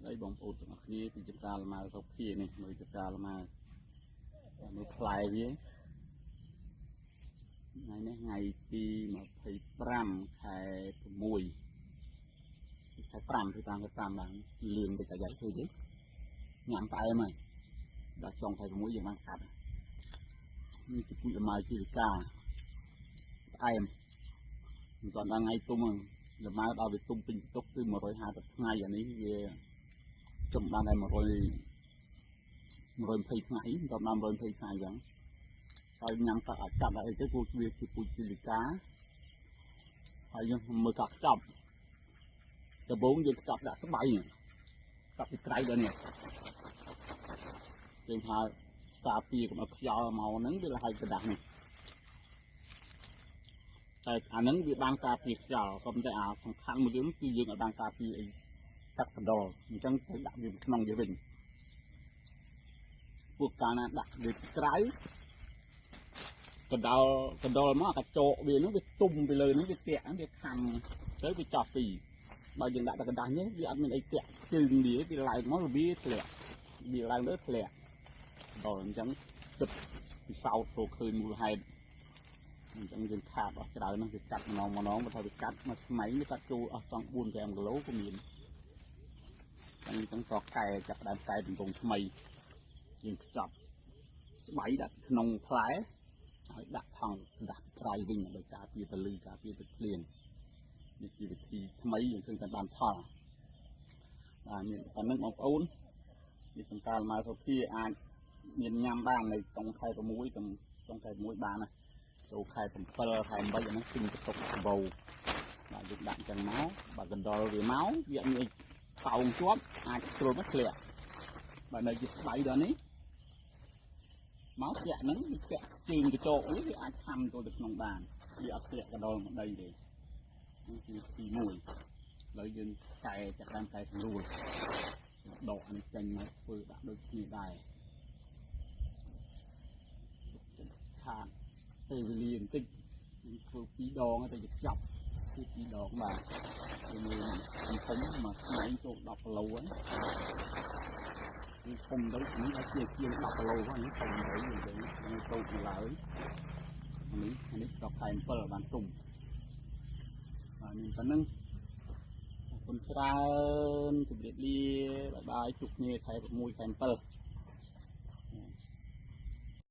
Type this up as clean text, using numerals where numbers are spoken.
đây bóng ột ở kia thì chúng ta là mà dọc kia này mới chúng ta là mà nó fly với ngày này ngày thì mà phải pram khai mùi khai pram thì ta cái pram là lường để cả giải thôi chứ nhảm tại em ơi đã trong khai mũi giờ mang khát như cái bụi mai chỉ cả em toàn đang ngay tung là mai bao việc tung pin tốc từ 120 ngày ởนี้về trong ban này 120 ngày trong 520 ngày vậyហើយញ៉ាំកាត់អាចកាត់អីទៅពូវាជាពូជីលីកាហើយយើងមើលកាត់ចាប់ដំបូងយើងចាប់ដាក់ស្បៃកាត់ពីក្រៅដល់នេះយើងថាការពារកុំឲ្យខ្យល់មកហ្នឹងវាឲ្យกระดาษនេះតែអាហ្នឹងវាបានការពារខ្យល់ក៏ប៉ុន្តែអាសំខាន់មួយយើងគឺយើងឲ្យបានការពារអីកាត់កណ្ដុរអញ្ចឹងត្រូវដាក់វាក្នុងវាវិញពួកកាលណាដាក់វាក្រៅកណ្ដុរមកកាចោវានោះវាទុំទៅលើនោះវាតាក់វាខំទៅវាចោះទីបើយើងដាក់តែកណ្ដាស់នេះវាអត់មានអីតាក់ជើងវាឡើងមកវាធ្លាក់វាឡើងទៅធ្លាក់ដល់អញ្ចឹងទឹកពិសោធន៍ចូលឃើញមូលហេតុអញ្ចឹងយើងខាតអស់ច្រើនណាស់វាកាត់ម្ដងបើថាវាកាត់មួយស្មៃវាកាត់ចូលអស់ចង់ 4-5 គីឡូក៏មានអញ្ចឹងក៏កែចាប់ដើមកែទម្រង់ថ្មីយើងខ្ចប់ស្បៃដាក់ក្នុងផ្លែហើយដាក់ថង់ដាក់ក្រៃវិញដោយការពារទៅលឺការពារទឹកភ្លៀងនេះជាវិធីថ្មីយើងឃើញតែបានផលបាទមានប៉ុណ្ណឹងបងប្អូននេះចំការមកសុភាអាចមានញ៉ាំបាននៅក្នុងខែ6ក្នុងខែ6បានណាចូលខែ7ខែ8អាហ្នឹងទិញទៅទុកសម្បូរបាទយើងដាក់អញ្ចឹងមកបើកណ្ដុរវាមកវាមានកោងជាប់អាចស្រួលមកធ្លាក់បើនៅជាស្បៃដល់នេះមកធ្លាក់ហ្នឹងវាធ្លាក់ជើងកញ្ចក់នេះវាអាចខំចូលទៅក្នុងបានវាអត់ធ្លាក់កណ្ដុរមកដីទេនេះគឺទី1ឥឡូវយើងកែចាក់ដើមកែស្រួលដកនេះចេញមកធ្វើដាក់ដូចគ្នាដែរខាតពេលវេលាបន្តិចយើងធ្វើ2 ដងទៅចប់គឺ2 ដងបាទយើងមើលធំមកស្មៃចូល10គីឡូហ្នឹងវាធំទៅនេះអាចជាជាង10គីឡូហ្នឹងធំទៅយើងទៅតូចឡើងនេះដល់ខែ7បានទុំបាទមានប៉ុណ្ណឹងអរគុណច្រើនជម្រាបលាបាយបាយជួបគ្នាខែ6ខែ7